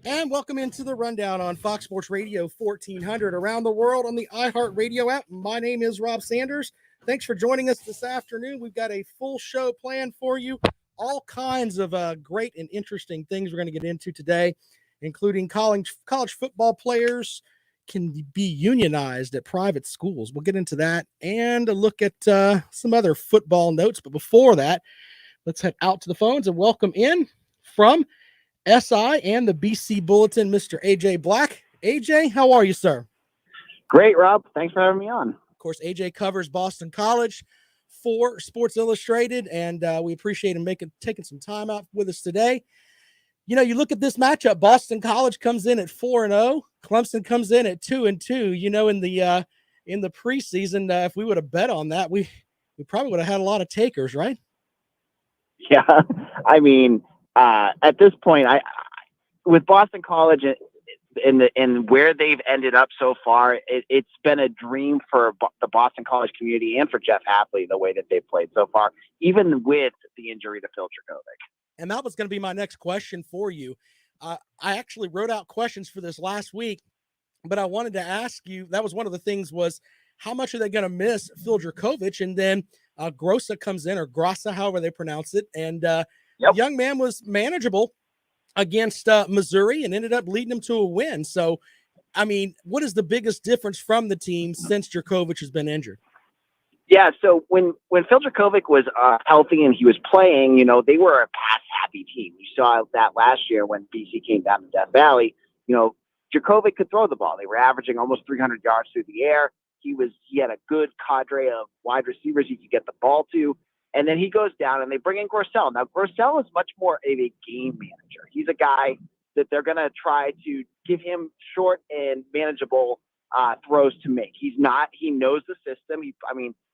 And welcome into the rundown on Fox Sports Radio 1400 around the world on the iHeartRadio app. My name is Rob Sanders. Thanks for joining us this afternoon. We've got a full show planned for you. All kinds of great and interesting things we're going to get into today, including college football players can be unionized at private schools. We'll get into that and a look at some other football notes. But before that, let's head out to the phones and welcome in from SI and the BC Bulletin, Mr. AJ Black. AJ, how are you, sir? Great, Rob. Thanks for having me on. Of course, AJ covers Boston College for Sports Illustrated, and we appreciate him taking some time out with us today. You know, you look at this matchup. Boston College comes in at 4-0. Clemson comes in at 2-2. You know, in the preseason, if we would have bet on that, we probably would have had a lot of takers, right? Yeah, I mean, at this point, with Boston College and where they've ended up so far, it's been a dream for the Boston College community and for Jeff Hafley, the way that they've played so far, even with the injury to Phil Dracovic. And that was going to be my next question for you. I actually wrote out questions for this last week, but I wanted to ask you, that was one of the things, was how much are they going to miss Phil Dracovic? And then Grossa comes in, or Grossa, however they pronounce it. And the young man was manageable against Missouri and ended up leading them to a win. So, I mean, what is the biggest difference from the team since Dracovic has been injured? Yeah, so when Phil Dracovic was healthy and he was playing, you know, they were a pass-happy team. You saw that last year when BC came down to Death Valley. You know, Dracovic could throw the ball. They were averaging almost 300 yards through the air. He had a good cadre of wide receivers he could get the ball to. And then he goes down and they bring in Grossell. Now, Grossell is much more of a game manager. He's a guy that they're going to try to give him short and manageable throws to make. He knows the system.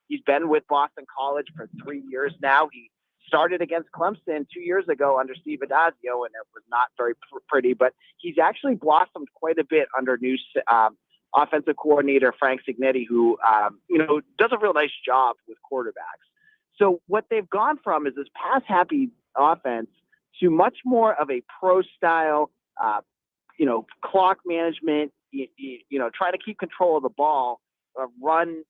He's been with Boston College for 3 years now. He started against Clemson 2 years ago under Steve Addazio, and it was not very pretty, but he's actually blossomed quite a bit under new offensive coordinator Frank Signetti, who, does a real nice job with quarterbacks. So what they've gone from is this pass-happy offense to much more of a pro-style, clock management, try to keep control of the ball, run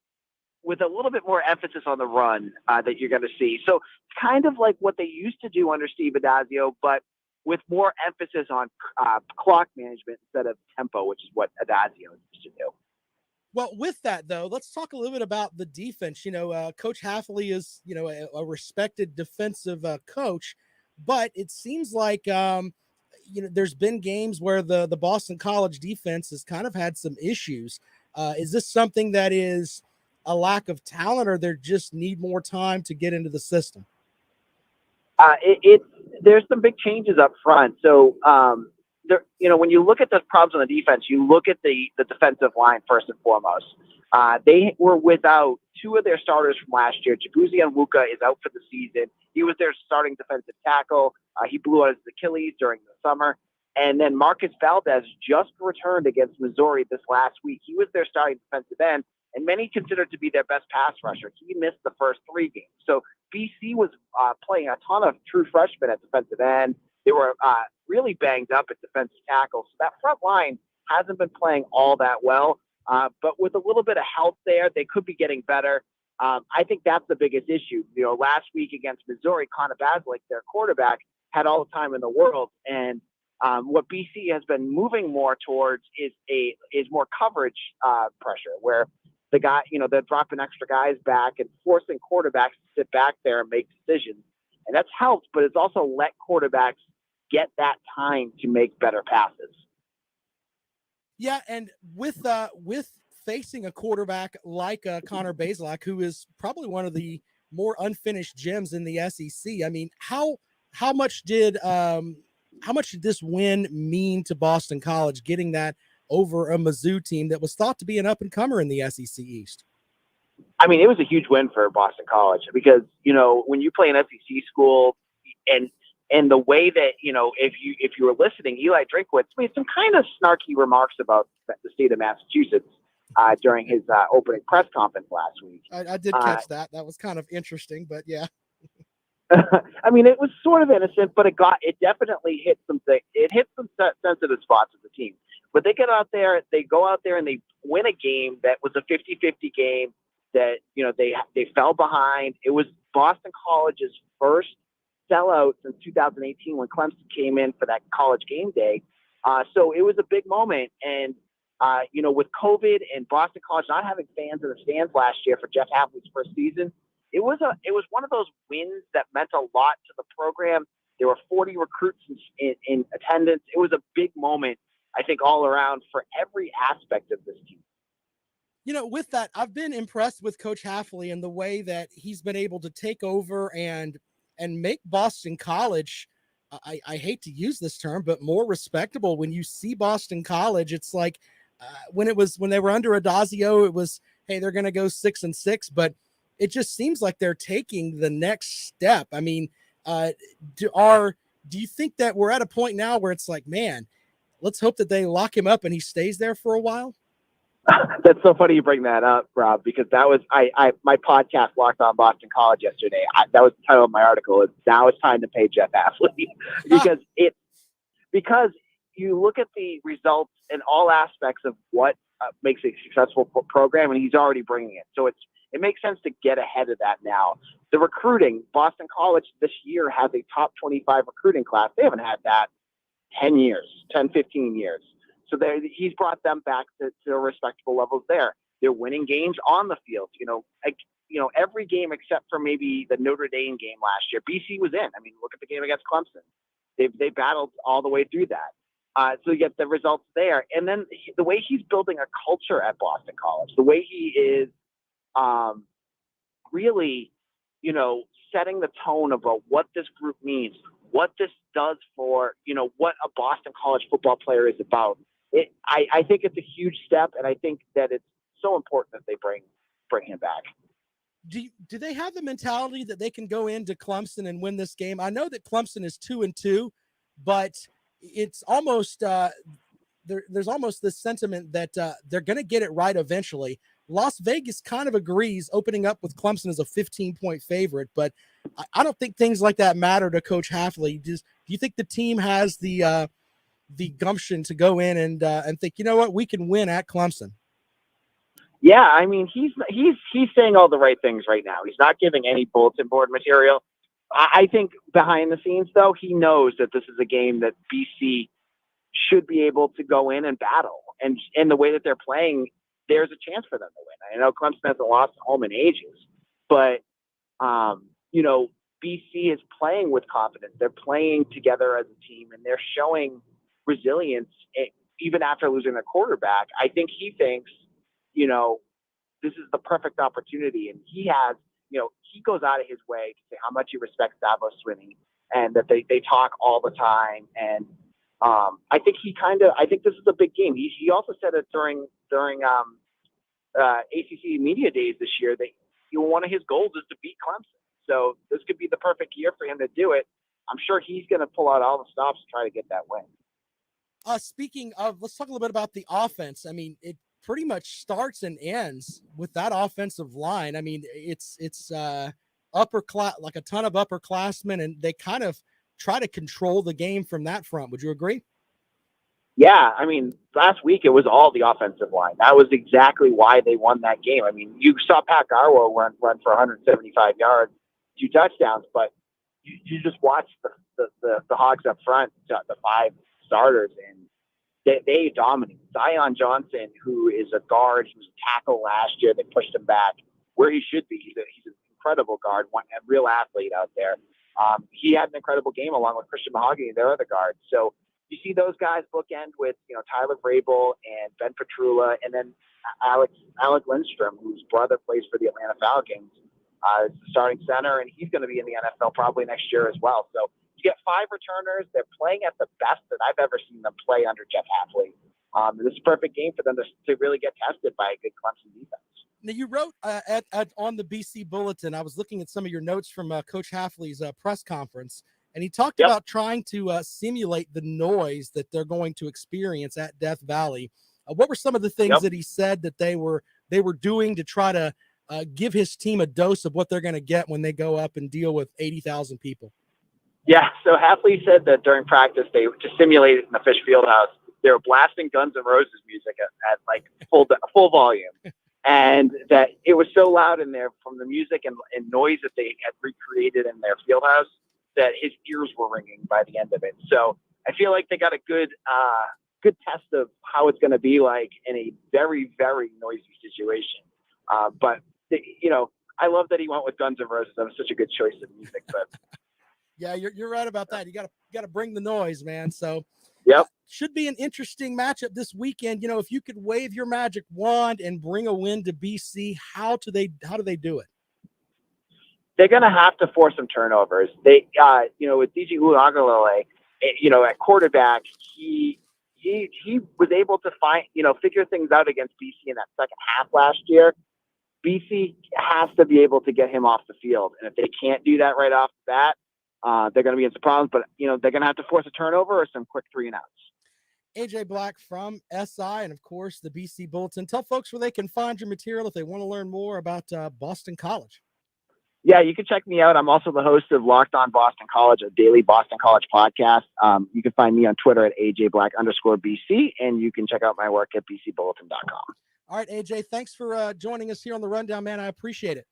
with a little bit more emphasis on the run that you're going to see. So it's kind of like what they used to do under Steve Addazio, but with more emphasis on clock management instead of tempo, which is what Addazio used to do. Well, with that, though, let's talk a little bit about the defense. You know, Coach Hafley is, a respected defensive coach, but it seems like, there's been games where the Boston College defense has kind of had some issues. Is this something that is a lack of talent, or they just need more time to get into the system? There's some big changes up front. So, when you look at the problems on the defense, you look at the defensive line first and foremost. They were without two of their starters from last year. Chibuzi Onwuka is out for the season. He was their starting defensive tackle. He blew out his Achilles during the summer. And then Marcus Valdez just returned against Missouri this last week. He was their starting defensive end, and many considered to be their best pass rusher. He missed the first 3 games. So BC was playing a ton of true freshmen at defensive end. They were really banged up at defensive tackle. So that front line hasn't been playing all that well. But with a little bit of help there, they could be getting better. I think that's the biggest issue. Last week against Missouri, Connor Basilick, their quarterback, had all the time in the world. And what BC has been moving more towards is more coverage pressure, where the guy, they're dropping extra guys back and forcing quarterbacks to sit back there and make decisions. And that's helped, but it's also let quarterbacks get that time to make better passes. Yeah, and with facing a quarterback like Connor Bazelak, who is probably one of the more unfinished gems in the SEC, I mean, how much did this win mean to Boston College, getting that over a Mizzou team that was thought to be an up-and-comer in the SEC East? I mean, it was a huge win for Boston College because, when you play an SEC school and the way that, if you were listening, Eli Drinkwitz made some kind of snarky remarks about the state of Massachusetts during his opening press conference last week. I did catch that. That was kind of interesting, but yeah. I mean, it was sort of innocent, but it definitely hit something. It hit some sensitive spots of the team. But they go out there and they win a game that was a 50-50 game that, they fell behind. It was Boston College's first sellout since 2018 when Clemson came in for that college game day. So it was a big moment. And, with COVID and Boston College not having fans in the stands last year for Jeff Hafley's first season, it was one of those wins that meant a lot to the program. There were 40 recruits in attendance. It was a big moment, I think, all around for every aspect of this team. With that, I've been impressed with Coach Hafley and the way that he's been able to take over and make Boston College, I hate to use this term, but more respectable. When you see Boston College, it's like when they were under Adazio, it was, hey, they're going to go 6-6, but it just seems like they're taking the next step. I mean, do you think that we're at a point now where it's like, man, let's hope that they lock him up and he stays there for a while? That's so funny you bring that up, Rob, because that was my podcast, Locked On Boston College, yesterday. That was the title of my article. Now it's time to pay Jeff Hafley because you look at the results in all aspects of what makes a successful program, and he's already bringing it. So it makes sense to get ahead of that now. The recruiting, Boston College this year has a top 25 recruiting class. They haven't had that 10 years, 10, 15 years. So he's brought them back to respectable levels there. They're winning games on the field. Every game except for maybe the Notre Dame game last year, BC was in. I mean, look at the game against Clemson. They battled all the way through that. So you get the results there. And then the way he's building a culture at Boston College, the way he is really, setting the tone about what this group means, what this does for, what a Boston College football player is about. I think it's a huge step, and I think that it's so important that they bring him back. Do they have the mentality that they can go into Clemson and win this game? I know that Clemson is 2-2, but it's almost there's almost this sentiment that they're going to get it right eventually. Las Vegas kind of agrees, opening up with Clemson as a 15-point favorite, but I don't think things like that matter to Coach Hafley. Do you think the team has the gumption to go in and think, what, we can win at Clemson? Yeah, I mean, he's saying all the right things right now. He's not giving any bulletin board material. I think behind the scenes, though, he knows that this is a game that BC should be able to go in and battle. And the way that they're playing, there's a chance for them to win. I know Clemson hasn't lost home in ages, but, BC is playing with confidence. They're playing together as a team, and they're showing resilience even after losing their quarterback. I think he thinks, this is the perfect opportunity. And he has, he goes out of his way to say how much he respects Dabo Swinney and that they talk all the time. And I think this is a big game. He also said it during ACC media days this year that one of his goals is to beat Clemson. So this could be the perfect year for him to do it. I'm sure he's going to pull out all the stops to try to get that win. Speaking of, let's talk a little bit about the offense. I mean, it pretty much starts and ends with that offensive line. I mean, it's upper class, like a ton of upperclassmen, and they kind of try to control the game from that front. Would you agree? Yeah, I mean, last week it was all the offensive line. That was exactly why they won that game. I mean, you saw Pat Garwo run for 175 yards, 2 touchdowns, but you just watched the Hogs up front, the 5 starters, and they dominate. Zion Johnson, who is a guard, he was a tackle last year. They pushed him back where he should be. He's an incredible guard, a real athlete out there. He had an incredible game along with Christian Mahogany and their other guards. So you see those guys bookend with, Tyler Vrabel and Ben Petrula, and then Alec Lindstrom, whose brother plays for the Atlanta Falcons, is the starting center, and he's going to be in the NFL probably next year as well. So you get 5 returners. They're playing at the best that I've ever seen them play under Jeff Hafley. This is a perfect game for them to really get tested by a good Clemson defense. Now, you wrote on the BC Bulletin, I was looking at some of your notes from Coach Hafley's press conference, and he talked about trying to simulate the noise that they're going to experience at Death Valley. What were some of the things that he said that they were doing to try to give his team a dose of what they're going to get when they go up and deal with 80,000 people? Yeah, so Hafley said that during practice, they just simulated in the Fish Fieldhouse. They were blasting Guns N' Roses music at like full volume. And that it was so loud in there from the music and noise that they had recreated in their field house that his ears were ringing by the end of it. So I feel like they got a good test of how it's going to be like in a very, very noisy situation. But I love that he went with Guns N' Roses. That was such a good choice of music. But yeah, you're right about that. You got to bring the noise, man. So yep. Should be an interesting matchup this weekend. If you could wave your magic wand and bring a win to BC, how do they do it? They're going to have to force some turnovers. They, with DJ Uiagalelei, at quarterback, he was able to figure things out against BC in that second half last year. BC has to be able to get him off the field. And if they can't do that right off the bat, they're going to be in some problems, but they're going to have to force a turnover or some quick 3 and outs. AJ Black from SI and of course the BC Bulletin. Tell folks where they can find your material if they want to learn more about Boston College. Yeah, you can check me out. I'm also the host of Locked On Boston College, a daily Boston College podcast. You can find me on Twitter at AJBlack_BC, and you can check out my work at bcbulletin.com. All right, AJ, thanks for joining us here on the Rundown, man. I appreciate it.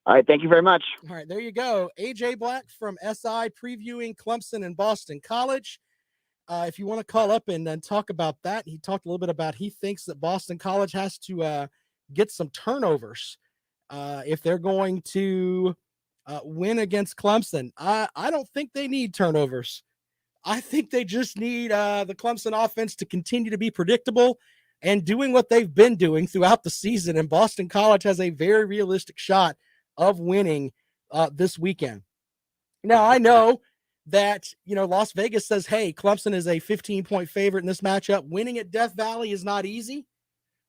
All right, thank you very much. All right, there you go. AJ Black from SI previewing Clemson and Boston College. If you want to call up and talk about that, he talked a little bit about he thinks that Boston College has to get some turnovers if they're going to win against Clemson. I don't think they need turnovers. I think they just need the Clemson offense to continue to be predictable and doing what they've been doing throughout the season. And Boston College has a very realistic shot of winning this weekend. Now, I know that, Las Vegas says, hey, Clemson is a 15-point favorite in this matchup. Winning at Death Valley is not easy.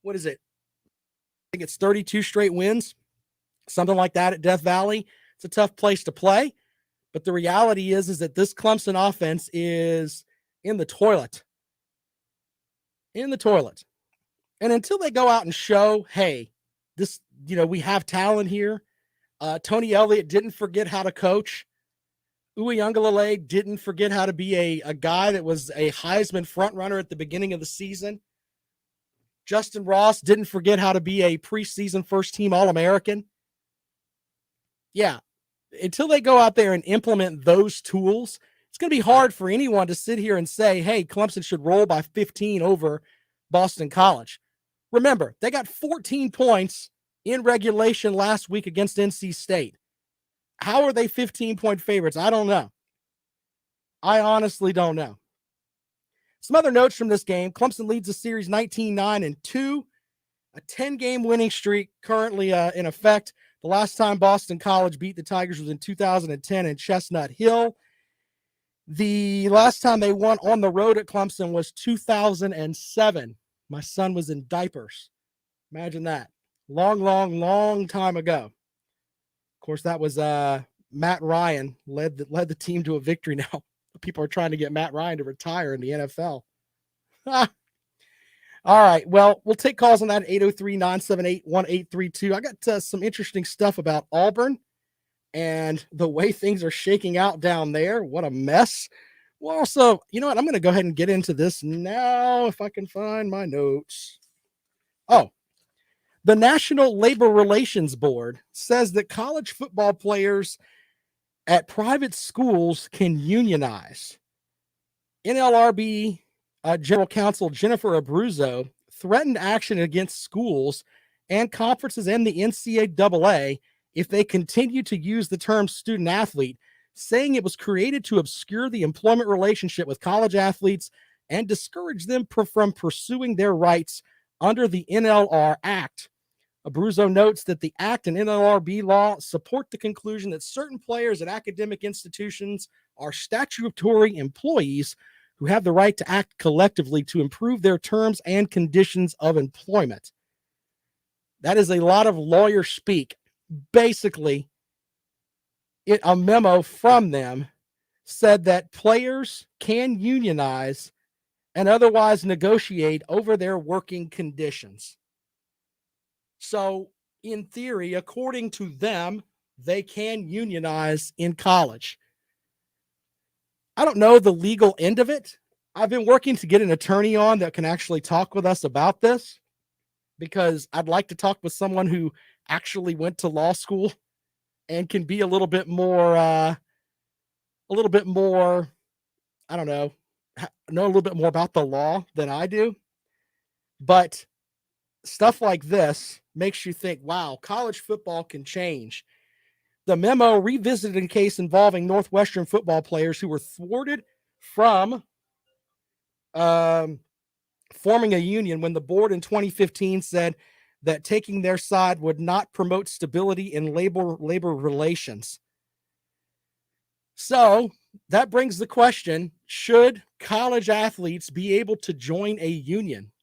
What is it? I think it's 32 straight wins, something like that at Death Valley. It's a tough place to play. But the reality is that this Clemson offense is in the toilet. In the toilet. And until they go out and show, hey, this, we have talent here. Tony Elliott didn't forget how to coach. Uiagalelei didn't forget how to be a guy that was a Heisman frontrunner at the beginning of the season. Justin Ross didn't forget how to be a preseason first-team All-American. Yeah, until they go out there and implement those tools, it's going to be hard for anyone to sit here and say, hey, Clemson should roll by 15 over Boston College. Remember, they got 14 points in regulation last week against NC State. How are they 15-point favorites? I don't know. I honestly don't know. Some other notes from this game. Clemson leads the series 19-9-2. A 10-game winning streak currently in effect. The last time Boston College beat the Tigers was in 2010 in Chestnut Hill. The last time they won on the road at Clemson was 2007. My son was in diapers. Imagine that. Long time ago. Of course, that was Matt Ryan led the team to a victory. Now people are trying to get Matt Ryan to retire in the NFL. All right. Well, we'll take calls on that at 803-978-1832. I got some interesting stuff about Auburn and the way things are shaking out down there. What a mess. Well, also, you know what? I'm going to go ahead and get into this now if I can find my notes. Oh, the National Labor Relations Board says that college football players at private schools can unionize. NLRB General Counsel Jennifer Abruzzo threatened action against schools and conferences and the NCAA if they continue to use the term student athlete, saying it was created to obscure the employment relationship with college athletes and discourage them from pursuing their rights under the NLR Act. Abruzzo notes that the Act and NLRB law support the conclusion that certain players at academic institutions are statutory employees who have the right to act collectively to improve their terms and conditions of employment. That is a lot of lawyer speak. Basically, a memo from them said that players can unionize and otherwise negotiate over their working conditions. So, in theory, according to them, they can unionize in college. I don't know the legal end of it. I've been working to get an attorney on that can actually talk with us about this, because I'd like to talk with someone who actually went to law school and can be a little bit more, I don't know a little bit more about the law than I do. But stuff like this makes you think, wow, college football can change. The memo revisited a case involving Northwestern football players who were thwarted from forming a union when the board in 2015 said that taking their side would not promote stability in labor relations. So that brings the question, should college athletes be able to join a union?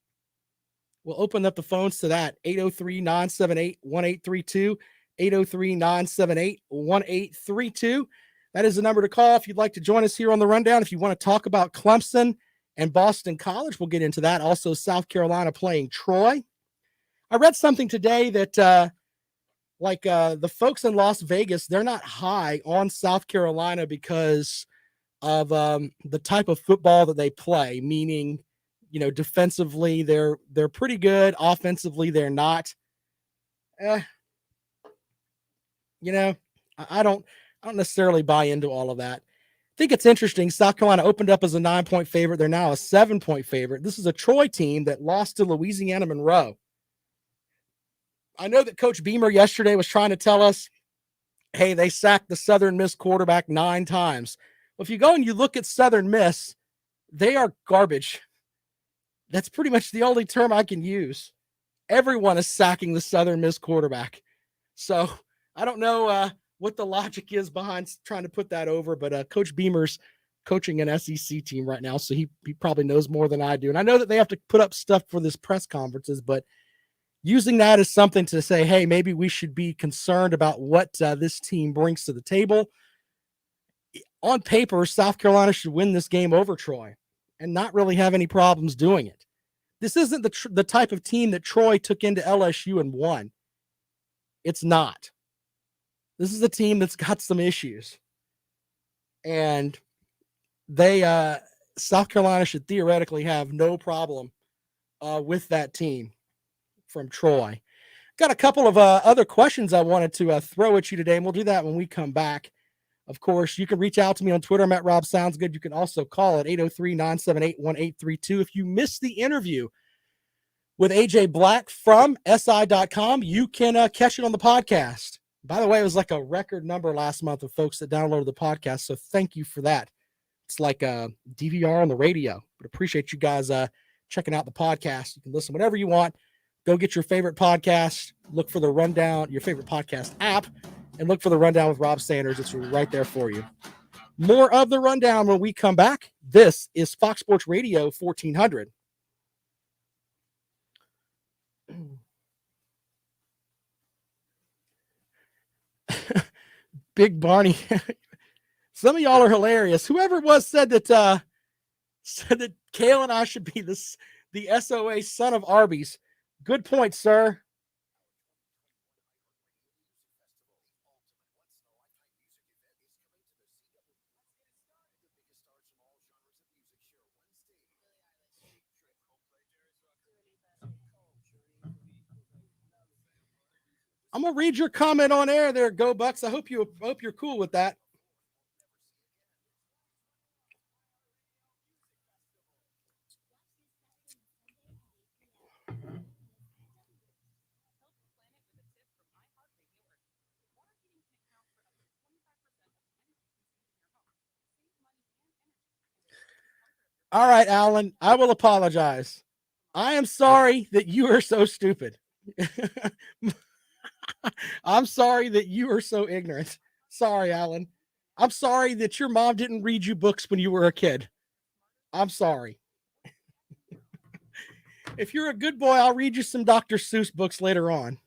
We'll open up the phones to that. 803-978-1832, 803-978-1832. That is the number to call if you'd like to join us here on the rundown. If you want to talk about Clemson and Boston College, we'll get into that. Also, South Carolina playing Troy. I read something today that the folks in Las Vegas, they're not high on South Carolina because of the type of football that they play, meaning, defensively, they're pretty good. Offensively, they're not. I don't necessarily buy into all of that. I think it's interesting. South Carolina opened up as a 9-point favorite. They're now a 7-point favorite. This is a Troy team that lost to Louisiana Monroe. I know that Coach Beamer yesterday was trying to tell us, hey, they sacked the Southern Miss quarterback 9 times. Well, if you go and you look at Southern Miss, they are garbage. That's pretty much the only term I can use. Everyone is sacking the Southern Miss quarterback. So I don't know what the logic is behind trying to put that over, but Coach Beamer's coaching an SEC team right now, so he probably knows more than I do. And I know that they have to put up stuff for this press conferences, but using that as something to say, hey, maybe we should be concerned about what this team brings to the table. On paper, South Carolina should win this game over Troy and not really have any problems doing it. This isn't the type of team that Troy took into LSU and won. It's not. This is a team that's got some issues. And South Carolina should theoretically have no problem with that team from Troy. Got a couple of other questions I wanted to throw at you today, and we'll do that when we come back. Of course, you can reach out to me on Twitter. I'm at Rob Sounds Good. You can also call at 803-978-1832. If you missed the interview with AJ Black from SI.com, you can catch it on the podcast. By the way, it was like a record number last month of folks that downloaded the podcast, so thank you for that. It's like a DVR on the radio, but appreciate you guys checking out the podcast. You can listen whenever you want. Go get your favorite podcast, look for the rundown, your favorite podcast app, and look for the rundown with Rob Sanders. It's right there for you. More of the rundown when we come back. This is Fox Sports Radio 1400. Big Barney. Some of y'all are hilarious. Whoever it was said that Kale and I should be the SOA son of Arby's. Good point, sir. I'm gonna read your comment on air there, Go Bucks. I hope you're cool with that. All right, Alan, I will apologize. I am sorry that you are so stupid. I'm sorry that you are so ignorant. Sorry, Alan. I'm sorry that your mom didn't read you books when you were a kid. I'm sorry. If you're a good boy, I'll read you some Dr. Seuss books later on.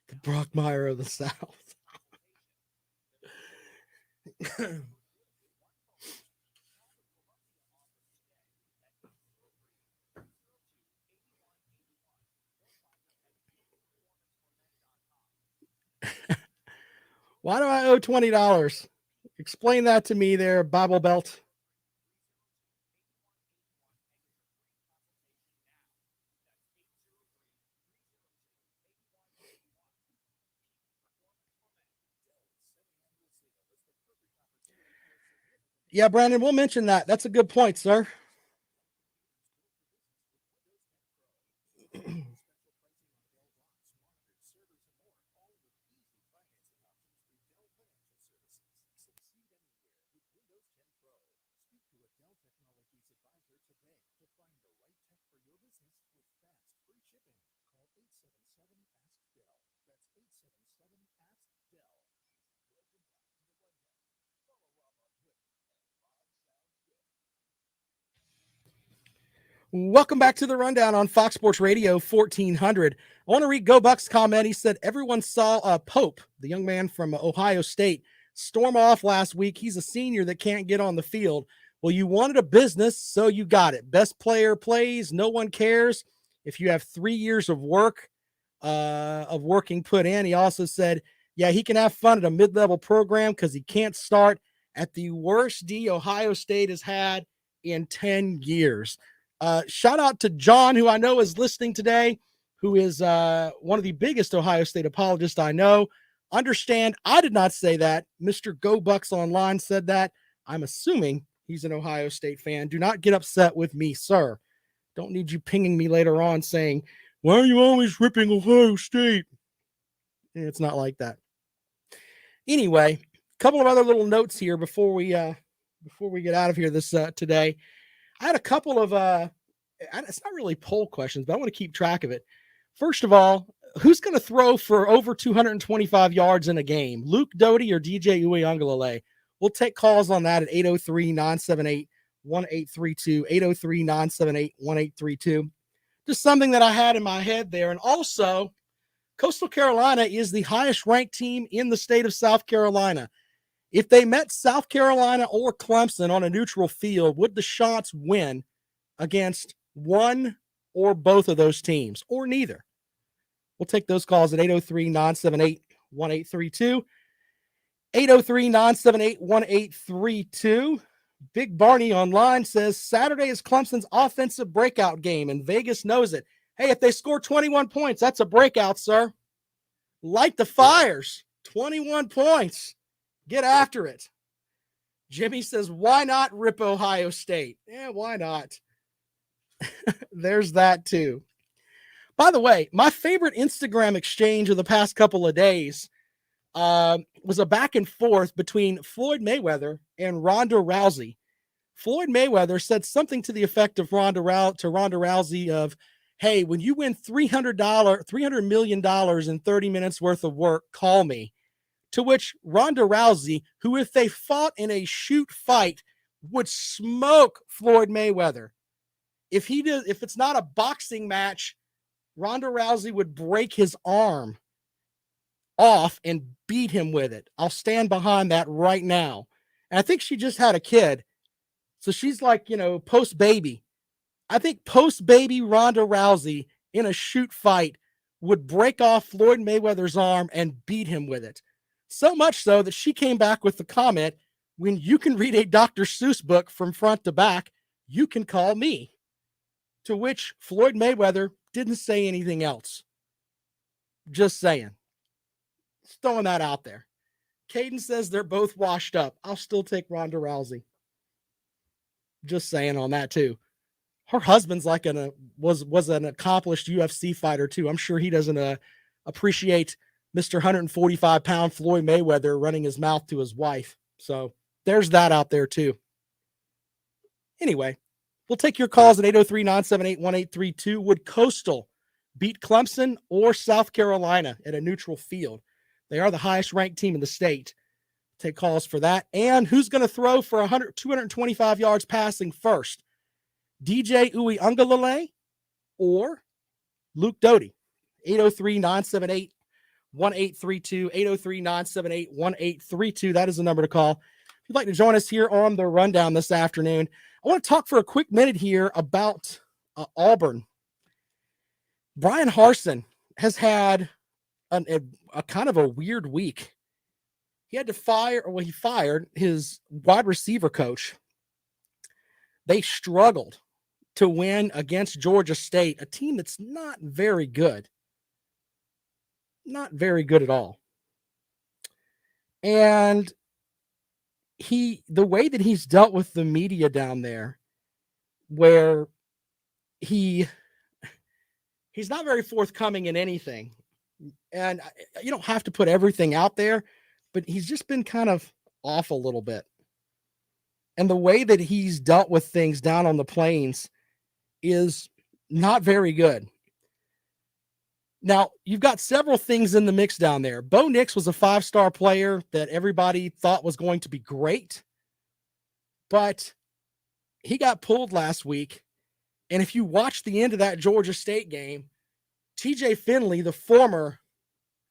The Brockmire of the South. Why do I owe $20? Explain that to me there, Bible Belt. Yeah, Brandon, we'll mention that. That's a good point, sir. Welcome back to the Rundown on Fox Sports Radio 1400. I want to read Go Bucks' comment. He said, everyone saw Pope, the young man from Ohio State, storm off last week. He's a senior that can't get on the field. Well, you wanted a business, so you got it. Best player plays. No one cares if you have 3 years of work, of working put in. He also said, yeah, he can have fun at a mid-level program because he can't start at the worst D Ohio State has had in 10 years. Shout out to John, who I know is listening today, who is one of the biggest Ohio State apologists I know. Understand, I did not say that. Mr. Go Bucks Online said that. I'm assuming he's an Ohio State fan. Do not get upset with me, sir. Don't need you pinging me later on saying, why are you always ripping Ohio State? It's not like that. Anyway, a couple of other little notes here before we get out of here this today. I had a couple of it's not really poll questions, but I want to keep track of it. First of all, who's going to throw for over 225 yards in a game? Luke Doty or DJ Uiagalelei? We'll take calls on that at 803-978-1832, 803-978-1832. Just something that I had in my head there. And also, Coastal Carolina is the highest ranked team in the state of South Carolina. If they met South Carolina or Clemson on a neutral field, would the Shots win against one or both of those teams, or neither? We'll take those calls at 803-978-1832, 803-978-1832. Big Barney online says Saturday is Clemson's offensive breakout game, and Vegas knows it. Hey, if they score 21 points, that's a breakout, sir. Light the fires. 21 points. Get after it. Jimmy says, why not rip Ohio State? Yeah, why not? There's that too. By the way, my favorite Instagram exchange of the past couple of days was a back and forth between Floyd Mayweather and Ronda Rousey. Floyd Mayweather said something to the effect of Ronda Rousey of, hey, when you win $300 million in 30 minutes worth of work, call me. To which Ronda Rousey, who if they fought in a shoot fight, would smoke Floyd Mayweather. If it's not a boxing match, Ronda Rousey would break his arm off and beat him with it. I'll stand behind that right now. And I think she just had a kid. So she's like, post-baby. I think post-baby Ronda Rousey in a shoot fight would break off Floyd Mayweather's arm and beat him with it. So much so that she came back with the comment, when you can read a Dr. Seuss book from front to back, you can call me. To which Floyd Mayweather didn't say anything else. Just saying. Just throwing that out there. Caden says they're both washed up. I'll still take Ronda Rousey. Just saying on that too. Her husband's like was an accomplished UFC fighter too. I'm sure he doesn't appreciate Mr. 145-pound Floyd Mayweather running his mouth to his wife. So there's that out there too. Anyway, we'll take your calls at 803-978-1832. Would Coastal beat Clemson or South Carolina at a neutral field? They are the highest ranked team in the state. Take calls for that. And who's going to throw for 225 yards passing first? DJ Uiagalelei or Luke Doty. 803-978-1832, 803-978-1832. That is the number to call. If you'd like to join us here on the rundown this afternoon, I want to talk for a quick minute here about Auburn. Brian Harsin has had a kind of a weird week. He had to he fired his wide receiver coach. They struggled to win against Georgia State, a team that's not very good. Not very good at all. And the way that he's dealt with the media down there, where he's not very forthcoming in anything. And you don't have to put everything out there, but he's just been kind of off a little bit. And the way that he's dealt with things down on the plains is not very good. Now, you've got several things in the mix down there. Bo Nix was a 5-star player that everybody thought was going to be great, but he got pulled last week. And if you watch the end of that Georgia State game, TJ Finley, the former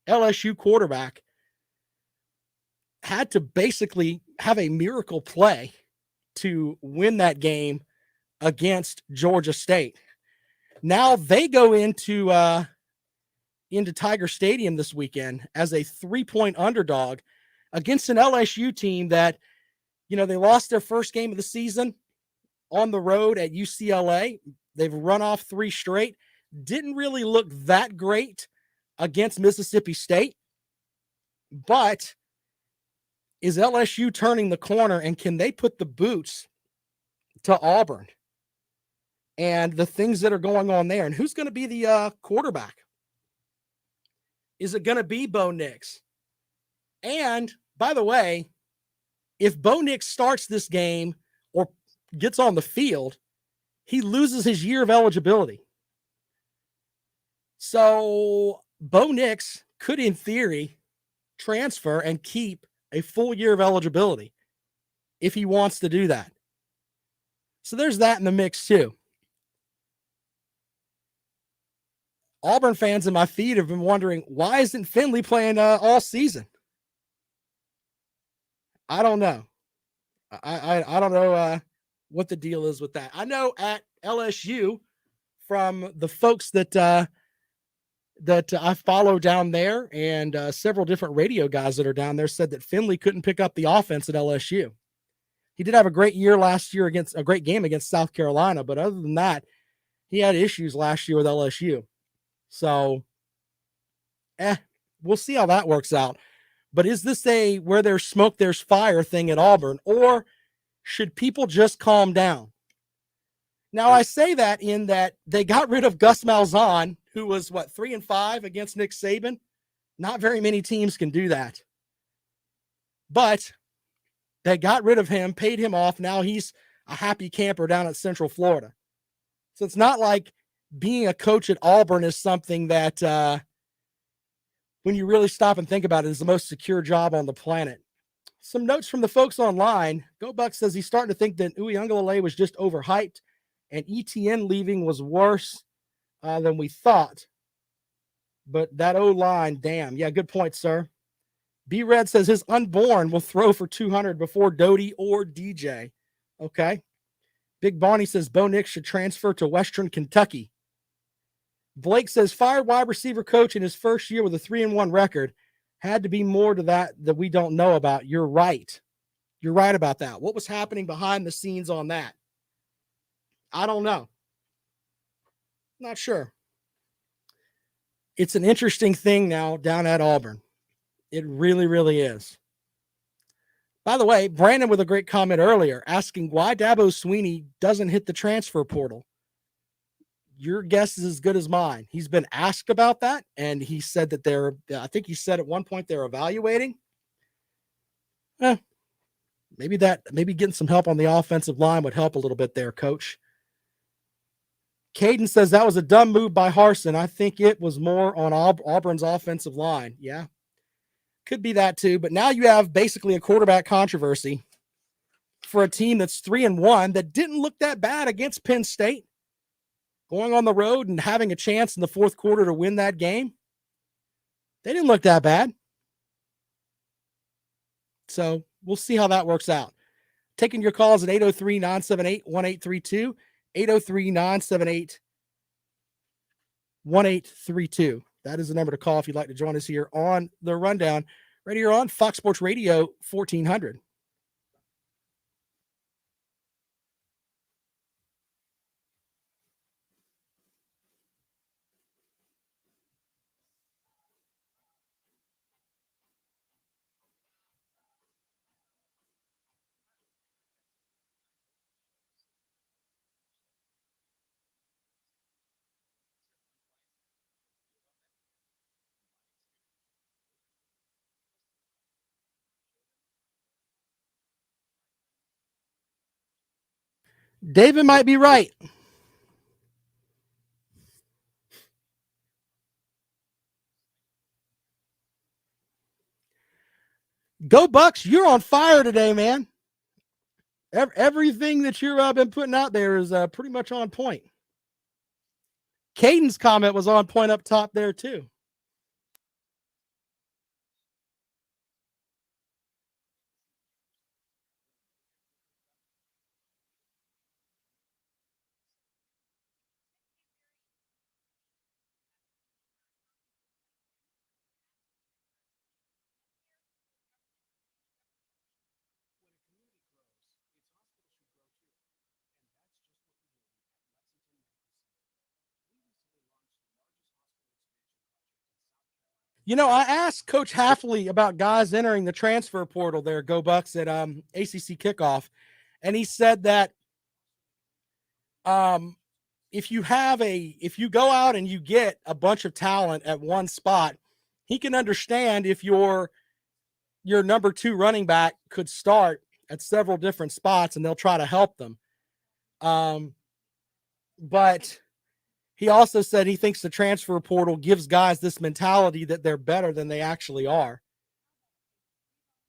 LSU quarterback, had to basically have a miracle play to win that game against Georgia State. Now they go into Tiger Stadium this weekend as a 3-point underdog against an LSU team that, they lost their first game of the season on the road at UCLA. They've run off 3 straight. Didn't really look that great against Mississippi State. But is LSU turning the corner, and can they put the boots to Auburn and the things that are going on there? And who's going to be the quarterback? Is it going to be Bo Nix? And by the way, if Bo Nix starts this game or gets on the field, he loses his year of eligibility. So Bo Nix could, in theory, transfer and keep a full year of eligibility if he wants to do that. So there's that in the mix too. Auburn fans in my feed have been wondering, why isn't Finley playing all season? I don't know. I don't know what the deal is with that. I know at LSU, from the folks that I follow down there, and several different radio guys that are down there, said that Finley couldn't pick up the offense at LSU. He did have a great year last year against a great game against South Carolina, but other than that, he had issues last year with LSU. So, we'll see how that works out. But is this a where there's smoke, there's fire thing at Auburn, or should people just calm down? Now, I say that in that they got rid of Gus Malzahn, who was, 3-5 against Nick Saban? Not very many teams can do that. But they got rid of him, paid him off. Now he's a happy camper down at Central Florida. So it's not like being a coach at Auburn is something that, when you really stop and think about it, is the most secure job on the planet. Some notes from the folks online. Go Buck says he's starting to think that Uiagalelei was just overhyped, and ETN leaving was worse than we thought. But that O-line, damn. Yeah, good point, sir. B-Red says his unborn will throw for 200 before Doty or DJ. Okay. Big Bonnie says Bo Nix should transfer to Western Kentucky. Blake says fired wide receiver coach in his first year with a 3-1 record. Had to be more to that we don't know about. You're right. You're right about that. What was happening behind the scenes on that? I don't know. Not sure. It's an interesting thing now down at Auburn. It really, really is. By the way, Brandon with a great comment earlier asking why Dabo Swinney doesn't hit the transfer portal. Your guess is as good as mine. He's been asked about that, and he said that I think he said at one point they're evaluating. Maybe getting some help on the offensive line would help a little bit there, Coach. Caden says that was a dumb move by Harsin. I think it was more on Auburn's offensive line. Yeah, could be that too. But now you have basically a quarterback controversy. for a team that's 3-1 that didn't look that bad against Penn State, going on the road and having a chance in the fourth quarter to win that game. They didn't look that bad. So we'll see how that works out. Taking your calls at 803-978-1832, 803-978-1832. That is the number to call if you'd like to join us here on The Rundown, right here on Fox Sports Radio 1400. David might be right. Go Bucks, you're on fire today, man. Everything that you've been putting out there is pretty much on point. Caden's comment was on point up top there too. You know, I asked Coach Hafley about guys entering the transfer portal there, Go Bucks, at ACC kickoff. And he said that if you go out and you get a bunch of talent at one spot, he can understand if your number 2 running back could start at several different spots and they'll try to help them. But he also said he thinks the transfer portal gives guys this mentality that they're better than they actually are.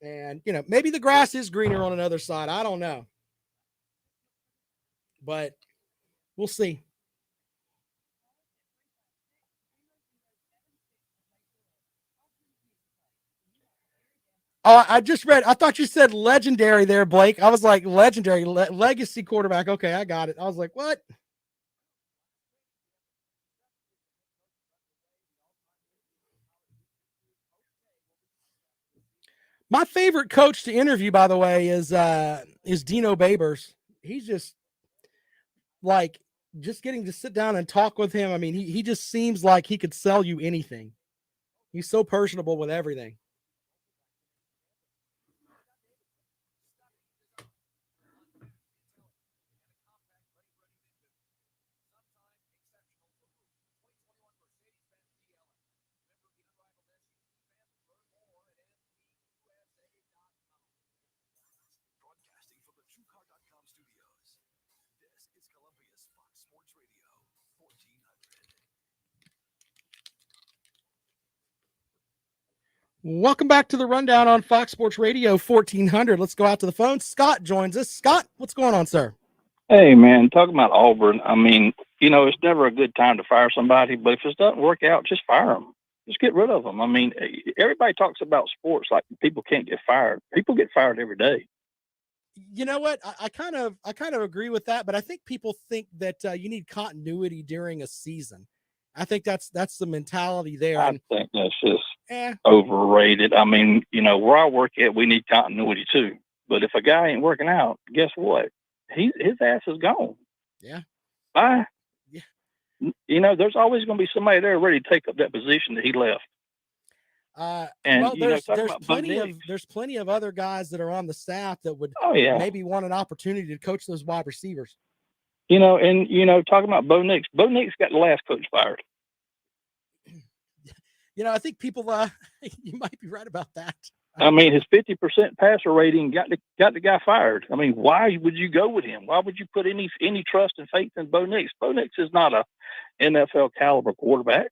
And, you know, maybe the grass is greener on another side. I don't know. But we'll see. Oh, I just read. I thought you said legendary there, Blake. I was like, legendary, legacy quarterback. Okay, I got it. I was like, what? My favorite coach to interview, by the way, is Dino Babers. He's just getting to sit down and talk with him. I mean, he just seems like he could sell you anything. He's so personable with everything. Welcome back to the Rundown on Fox Sports Radio 1400. Let's go out to the phone. Scott joins us. Scott, what's going on, sir? Hey, man, talking about Auburn, I mean, you know, it's never a good time to fire somebody, but if it doesn't work out, just fire them. Just get rid of them. I mean, everybody talks about sports like people can't get fired. People get fired every day. You know what? I kind of agree with that, but I think people think that you need continuity during a season. I think that's the mentality there. I think that's just overrated. I mean, you know, where I work at, we need continuity too. But if a guy ain't working out, guess what? His ass is gone. Yeah. Bye. Yeah. You know, there's always going to be somebody there ready to take up that position that he left. There's plenty of other guys that are on the staff that would maybe want an opportunity to coach those wide receivers. You know, and talking about Bo Nix got the last coach fired. You know, I think people you might be right about that. I mean, his 50% passer rating got the guy fired. I mean, why would you go with him? Why would you put any trust and faith in Bo Nix? Bo Nix is not a NFL caliber quarterback.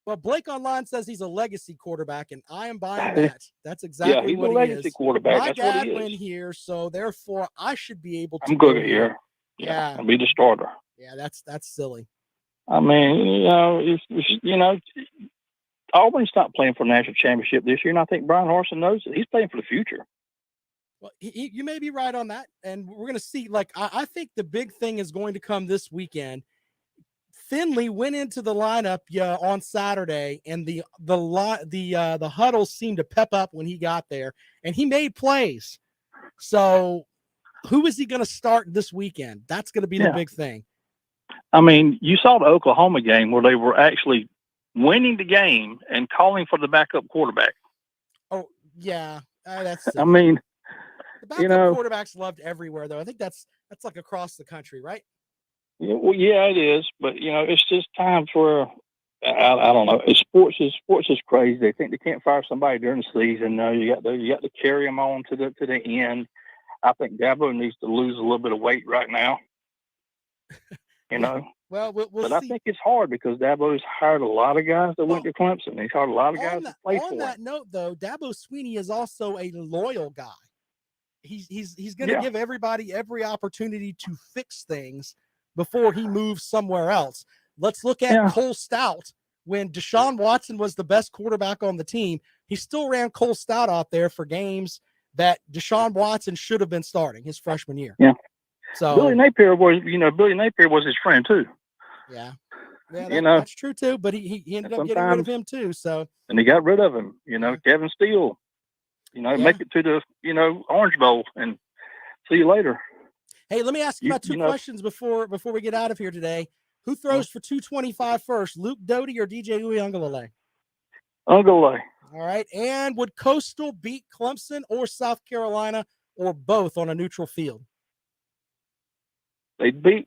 Well, Blake Online says he's a legacy quarterback, and I am buying that. That's exactly Yeah, he's what a he legacy is. quarterback. My That's what dad he is. went here, so therefore I should be able to I'm go good here. Yeah. I'll be the starter. Yeah, that's silly. I mean, Auburn's not playing for a national championship this year, and I think Brian Harsin knows it. He's playing for the future. Well, you may be right on that, and we're going to see. Like, I think the big thing is going to come this weekend. Finley went into the lineup on Saturday, and the huddle seemed to pep up when he got there, and he made plays. So, who is he going to start this weekend? That's going to be the big thing. I mean, you saw the Oklahoma game where they were actually winning the game and calling for the backup quarterback. Oh yeah, that's silly. I mean, the backup quarterback's loved everywhere, though. I think that's like across the country, right? Well, yeah, it is, but it's just times where I don't know. Sports is crazy. They think they can't fire somebody during the season. No, you got to carry them on to the end. I think Dabo needs to lose a little bit of weight right now. Well, we'll but see. I think it's hard because Dabo's hired a lot of guys that went to Clemson. He's hired a lot of guys that play for him. On that note, though, Dabo Swinney is also a loyal guy. He's going to give everybody every opportunity to fix things before he moves somewhere else. Let's look at Cole Stout. When Deshaun Watson was the best quarterback on the team, he still ran Cole Stout out there for games that Deshaun Watson should have been starting his freshman year. Yeah. So Billy Napier was his friend too. Yeah, that's true too. But he ended up getting rid of him too. So and he got rid of him. Kevin Steele. Make it to the Orange Bowl and see you later. Hey, let me ask you about two questions before we get out of here today. Who throws for 225 first, Luke Doty or DJ Uiagalelei? Uiagalelei. All right. And would Coastal beat Clemson or South Carolina or both on a neutral field? They beat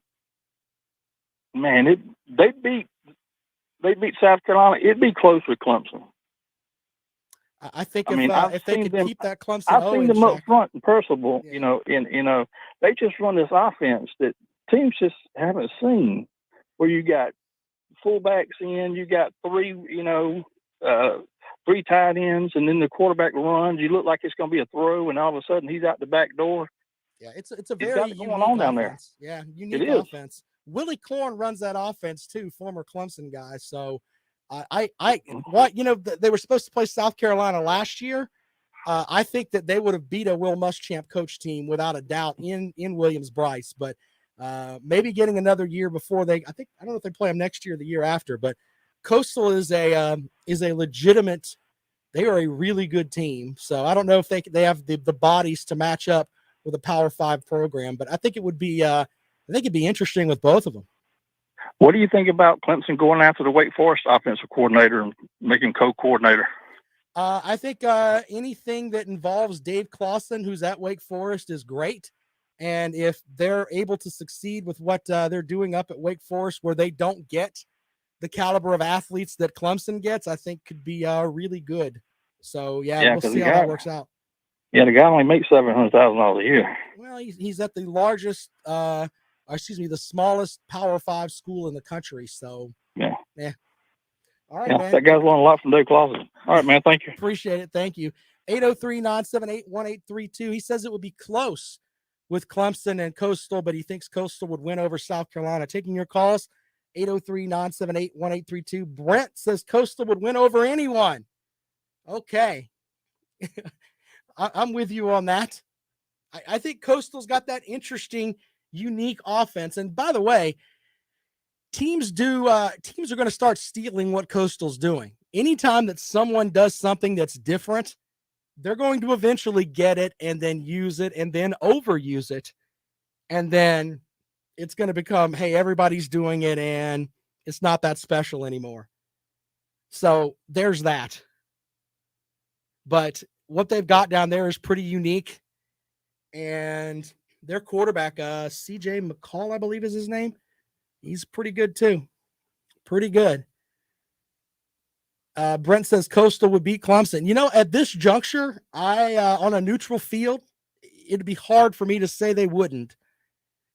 South Carolina. It'd be close with Clemson. I think if they could keep that Clemson, I've seen them up front and Percival. They just run this offense that teams just haven't seen. Where you got fullbacks in, you got three tight ends, and then the quarterback runs. You look like it's going to be a throw, and all of a sudden he's out the back door. Yeah, it's a very unique offense. Down there. Yeah, unique offense. Willie Corn runs that offense too, former Clemson guy. So, they were supposed to play South Carolina last year. I think that they would have beat a Will Muschamp coach team without a doubt in Williams-Brice, but maybe getting another year before I don't know if they play them next year or the year after, but Coastal is a legitimate. They are a really good team. So I don't know if they have the bodies to match up with a Power 5 program, but I think it would be it'd be interesting with both of them. What do you think about Clemson going after the Wake Forest offensive coordinator and making co-coordinator? I think anything that involves Dave Clawson, who's at Wake Forest, is great. And if they're able to succeed with what they're doing up at Wake Forest, where they don't get the caliber of athletes that Clemson gets, I think could be really good. So, we'll see how that works out. Yeah, the guy only makes $700,000 a year. Well, he's at the largest, the smallest Power 5 school in the country. So, yeah. All right, man. That guy's learned a lot from Dave Clawson. All right, man. Thank you. Appreciate it. Thank you. 803-978-1832. He says it would be close with Clemson and Coastal, but he thinks Coastal would win over South Carolina. Taking your calls, 803-978-1832. Brent says Coastal would win over anyone. Okay. I'm with you on that. I think Coastal's got that interesting, unique offense. And by the way, teams are going to start stealing what Coastal's doing. Anytime that someone does something that's different, they're going to eventually get it and then use it and then overuse it. And then it's going to become, hey, everybody's doing it and it's not that special anymore. So there's that. But what they've got down there is pretty unique. And their quarterback, CJ McCall, I believe is his name. He's pretty good too. Pretty good. Brent says Coastal would beat Clemson. At this juncture, on a neutral field, it'd be hard for me to say they wouldn't.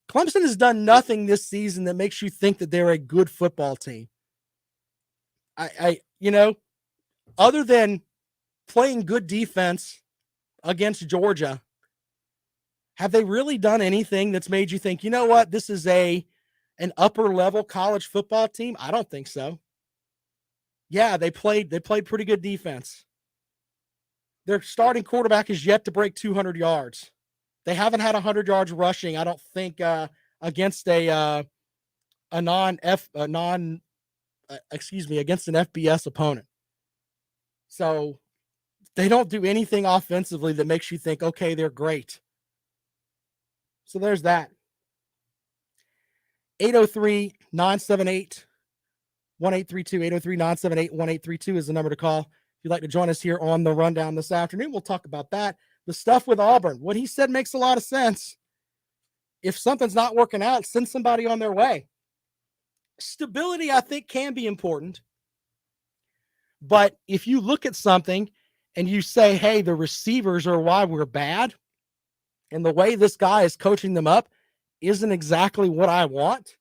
Clemson has done nothing this season that makes you think that they're a good football team. other than playing good defense against Georgia, have they really done anything that's made you think, you know what, this is an upper level college football team? I don't think so. Yeah, they played pretty good defense. Their starting quarterback is yet to break 200 yards. They haven't had 100 yards rushing, I don't think, against against an FBS opponent. So they don't do anything offensively that makes you think, okay, they're great. So there's that. 803-978-1832. 803-978-1832 is the number to call. If you'd like to join us here on the rundown this afternoon, we'll talk about that. The stuff with Auburn, what he said makes a lot of sense. If something's not working out, send somebody on their way. Stability, I think, can be important. But if you look at something and you say, hey, the receivers are why we're bad, and the way this guy is coaching them up isn't exactly what I want,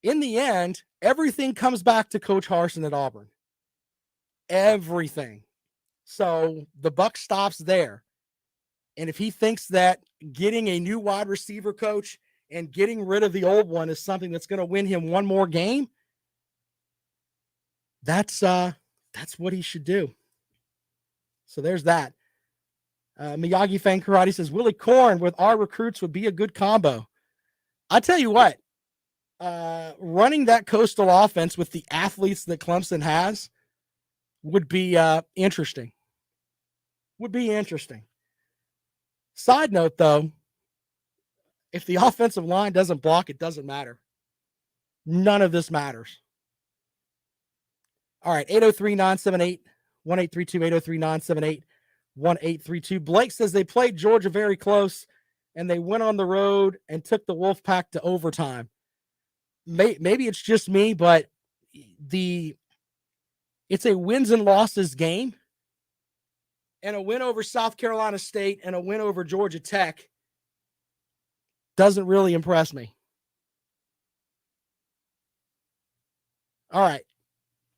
in the end, everything comes back to Coach Harsin at Auburn. Everything. So the buck stops there. And if he thinks that getting a new wide receiver coach and getting rid of the old one is something that's going to win him one more game, that's what he should do. So there's that. Miyagi Fan Karate says, Willie Korn with our recruits would be a good combo. I tell you what, running that coastal offense with the athletes that Clemson has would be interesting. Would be interesting. Side note, though, if the offensive line doesn't block, it doesn't matter. None of this matters. All right, 803-978-1832, 803-978-1832. Blake says they played Georgia very close, and they went on the road and took the Wolfpack to overtime. Maybe it's just me, but it's a wins and losses game. And a win over South Carolina State and a win over Georgia Tech doesn't really impress me. All right.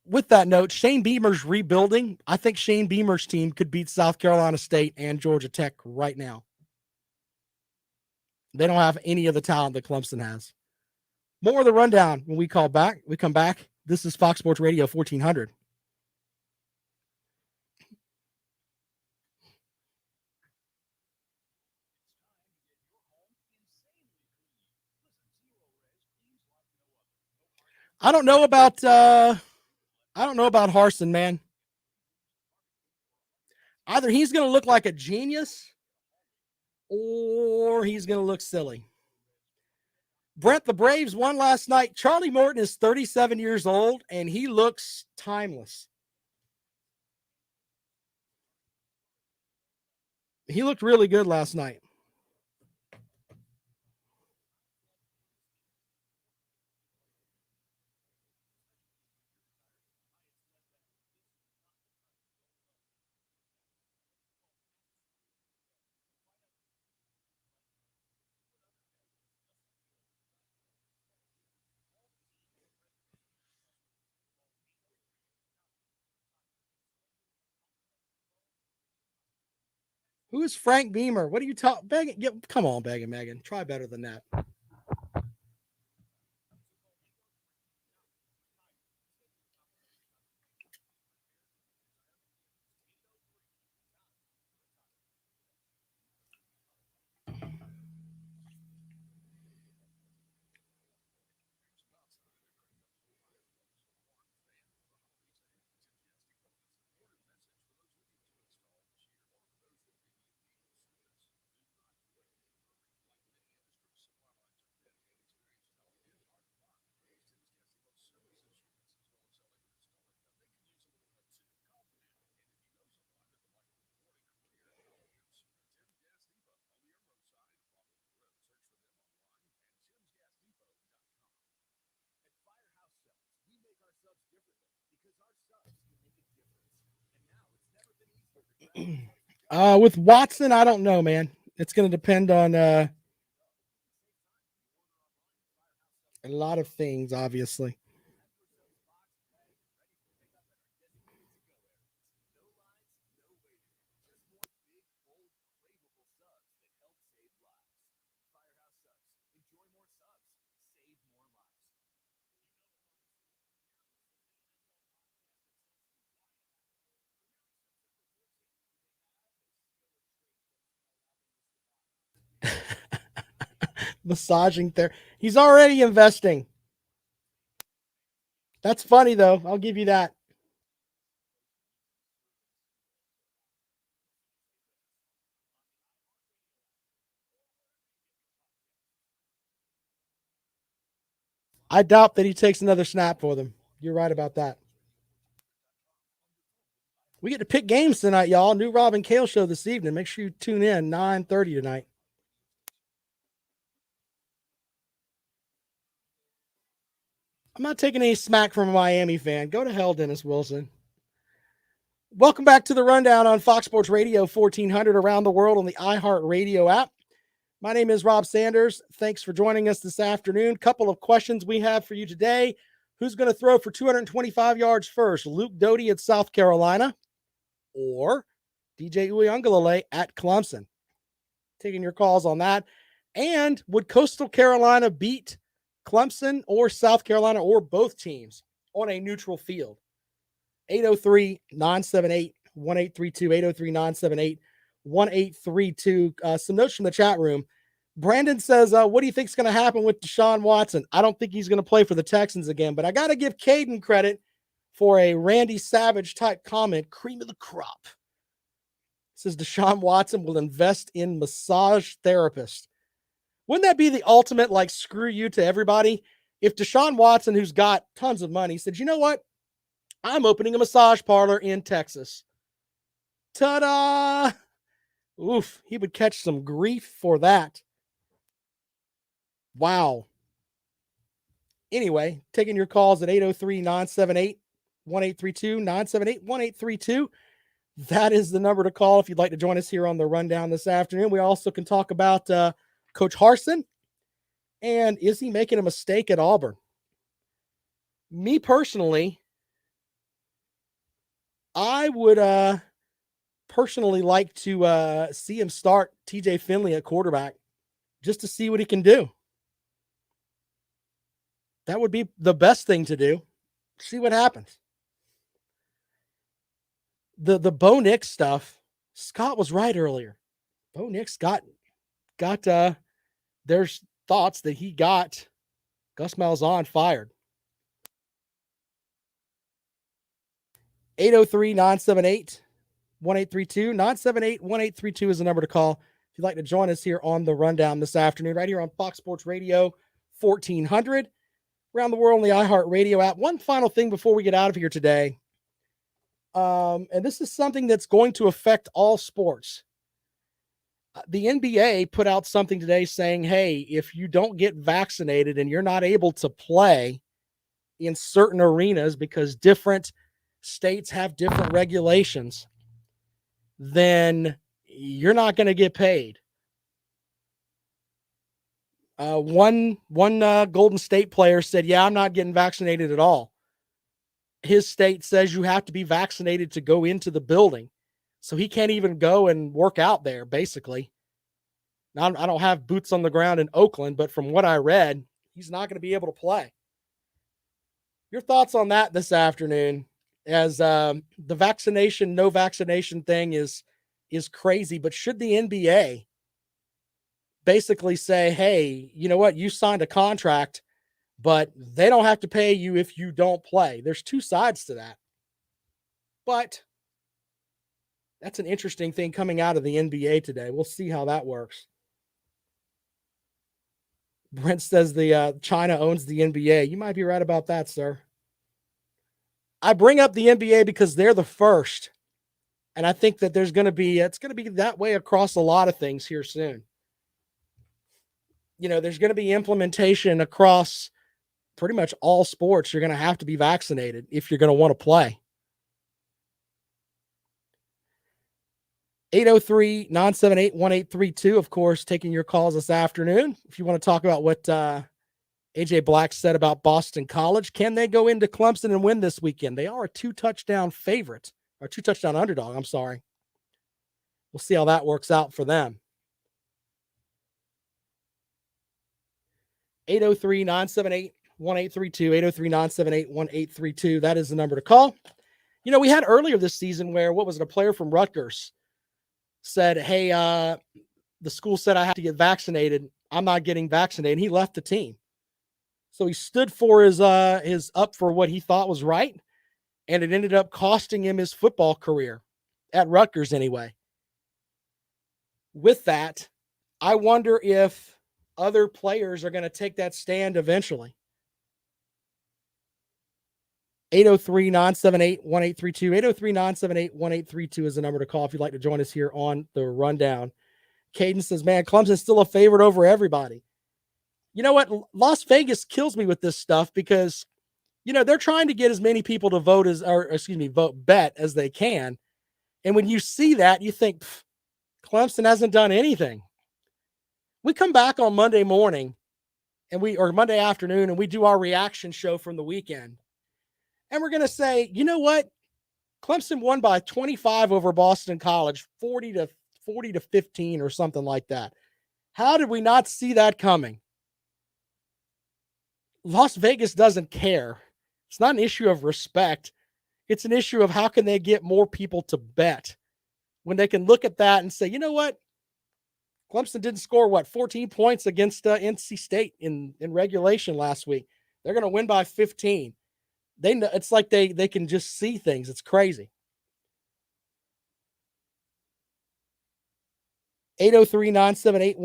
With that note, Shane Beamer's rebuilding. I think Shane Beamer's team could beat South Carolina State and Georgia Tech right now. They don't have any of the talent that Clemson has. More of the rundown when we come back. This is Fox Sports Radio 1400. I don't know about Harsin, man. Either he's going to look like a genius or he's going to look silly. Brent, the Braves won last night. Charlie Morton is 37 years old, and he looks timeless. He looked really good last night. Who is Frank Beamer? What are you talking? Come on, Bag and Megan. Try better than that. With Watson, I don't know, man. It's going to depend on a lot of things, obviously. Massaging there. He's already investing. That's funny, though. I'll give you that. I doubt that he takes another snap for them. You're right about that. We get to pick games tonight, y'all. New Rob and Kale show this evening. Make sure you tune in 9:30 tonight. I'm not taking any smack from a Miami fan. Go to hell, Dennis Wilson. Welcome back to the Rundown on Fox Sports Radio 1400 around the world on the iHeart Radio app. My name is Rob Sanders. Thanks for joining us this afternoon. Couple of questions we have for you today. Who's going to throw for 225 yards first? Luke Doty at South Carolina or DJ Uiagalelei at Clemson? Taking your calls on that. And would Coastal Carolina beat Clemson or South Carolina or both teams on a neutral field? 803-978-1832, 803-978-1832. Some notes from the chat room. Brandon says, what do you think is going to happen with Deshaun Watson? I don't think he's going to play for the Texans again, but I got to give Caden credit for a Randy Savage type comment. Cream of the crop. Says Deshaun Watson will invest in massage therapist. Wouldn't that be the ultimate, like, screw you to everybody? If Deshaun Watson, who's got tons of money, said, you know what? I'm opening a massage parlor in Texas. Ta-da! Oof, he would catch some grief for that. Wow. Anyway, taking your calls at 803-978-1832, 978-1832. That is the number to call if you'd like to join us here on the Rundown this afternoon. We also can talk about Coach Harsin, and is he making a mistake at Auburn? Me personally, I would personally like to see him start TJ Finley at quarterback just to see what he can do. That would be the best thing to do. See what happens. The Bo Nix stuff, Scott was right earlier. Bo Nix got there's thoughts that he got Gus Malzahn fired. 803-978-1832. 978-1832 is the number to call if you'd like to join us here on the Rundown this afternoon, right here on Fox Sports Radio 1400, around the world on the iHeart Radio app. One final thing before we get out of here today. And this is something that's going to affect all sports. The NBA put out something today saying, hey, if you don't get vaccinated and you're not able to play in certain arenas because different states have different regulations, then you're not going to get paid. One Golden State player said, yeah, I'm not getting vaccinated at all. His state says you have to be vaccinated to go into the building. So he can't even go and work out there, basically. Now, I don't have boots on the ground in Oakland, but from what I read, he's not going to be able to play. Your thoughts on that this afternoon, as the vaccination, no vaccination thing is crazy, but should the NBA basically say, hey, you know what, you signed a contract, but they don't have to pay you if you don't play? There's two sides to that. But that's an interesting thing coming out of the NBA today. We'll see how that works. Brent says the China owns the NBA. You might be right about that, sir. I bring up the NBA because they're the first. And I think that it's going to be that way across a lot of things here soon. You know, there's going to be implementation across pretty much all sports. You're going to have to be vaccinated if you're going to want to play. 803-978-1832, of course, taking your calls this afternoon. If you want to talk about what A.J. Black said about Boston College, can they go into Clemson and win this weekend? They are a 2-touchdown favorite, or 2-touchdown underdog, I'm sorry. We'll see how that works out for them. 803-978-1832, 803-978-1832. That is the number to call. You know, we had earlier this season where, a player from Rutgers said, hey, the school said I have to get vaccinated. I'm not getting vaccinated. And he left the team. So he stood for his up for what he thought was right. And it ended up costing him his football career at Rutgers anyway. With that, I wonder if other players are going to take that stand eventually. 803-978-1832. 803-978-1832 is the number to call if you'd like to join us here on the rundown. Caden says, man, Clemson's still a favorite over everybody. You know what? Las Vegas kills me with this stuff because, you know, they're trying to get as many people to bet as they can. And when you see that, you think, Clemson hasn't done anything. We come back on Monday morning or Monday afternoon, and we do our reaction show from the weekend. And we're going to say, you know what? Clemson won by 25 over Boston College, 40 to 15 or something like that. How did we not see that coming? Las Vegas doesn't care. It's not an issue of respect. It's an issue of how can they get more people to bet when they can look at that and say, you know what? Clemson didn't score, 14 points against NC State in regulation last week. They're going to win by 15. They know, it's like they can just see things. It's crazy. 803-978-1832.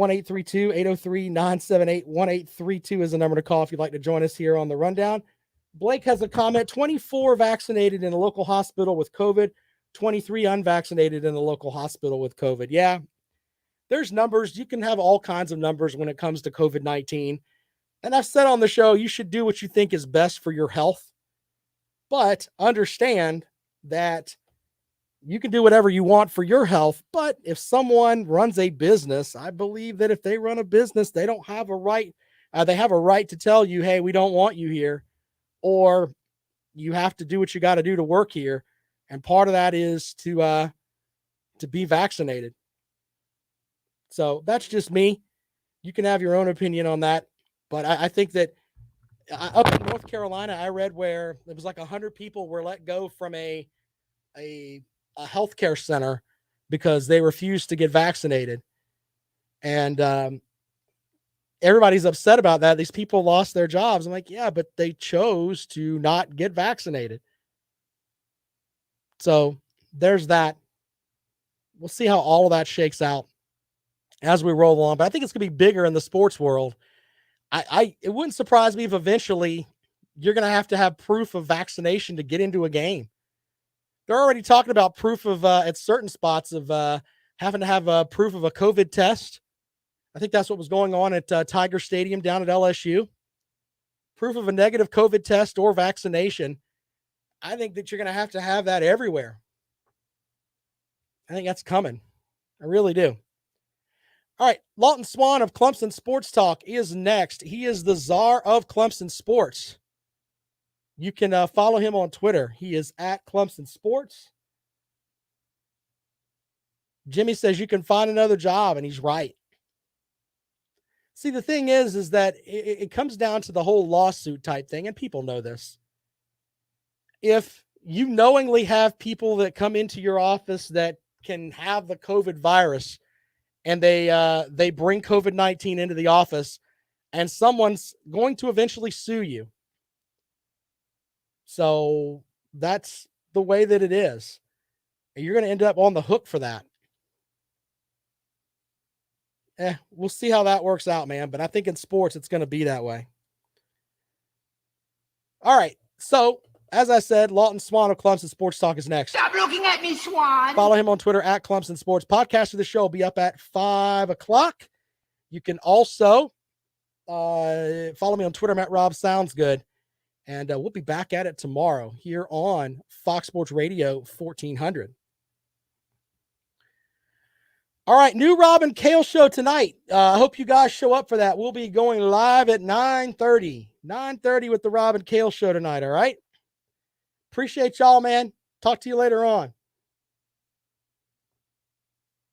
803-978-1832 is the number to call if you'd like to join us here on the rundown. Blake has a comment. 24 vaccinated in a local hospital with COVID, 23 unvaccinated in a local hospital with COVID. Yeah, there's numbers. You can have all kinds of numbers when it comes to COVID-19. And I've said on the show, you should do what you think is best for your health. But understand that you can do whatever you want for your health. But if someone runs a business, I believe that if they run a business, they don't have a right. They have a right to tell you, hey, we don't want you here. Or you have to do what you got to do to work here. And part of that is to be vaccinated. So that's just me. You can have your own opinion on that. But I think that up in North Carolina, I read where it was like 100 people were let go from a healthcare center because they refused to get vaccinated. And everybody's upset about that. These people lost their jobs. I'm like, yeah, but they chose to not get vaccinated. So there's that. We'll see how all of that shakes out as we roll along. But I think it's going to be bigger in the sports world. It wouldn't surprise me if eventually you're going to have proof of vaccination to get into a game. They're already talking about proof of at certain spots of having to have proof of a COVID test. I think that's what was going on at Tiger Stadium down at LSU. Proof of a negative COVID test or vaccination. I think that you're going to have that everywhere. I think that's coming. I really do. All right, Lawton Swan of Clemson Sports Talk is next. He is the czar of Clemson Sports. You can follow him on Twitter. He is at Clemson Sports. Jimmy says you can find another job, and he's right. See, the thing is that it comes down to the whole lawsuit type thing, and people know this. If you knowingly have people that come into your office that can have the COVID virus, and they bring COVID-19 into the office, and someone's going to eventually sue you. So that's the way that it is. And you're going to end up on the hook for that. We'll see how that works out, man. But I think in sports, it's going to be that way. All right. So, as I said, Lawton Swan of Clemson Sports Talk is next. Stop looking at me, Swan. Follow him on Twitter at Clemson Sports. Podcast of the show will be up at 5 o'clock. You can also follow me on Twitter. I'm at Rob Sounds Good. And we'll be back at it tomorrow here on Fox Sports Radio 1400. All right, new Rob and Kale show tonight. I hope you guys show up for that. We'll be going live at 9:30. 9:30 with the Rob and Kale show tonight, all right? Appreciate y'all, man. Talk to you later on.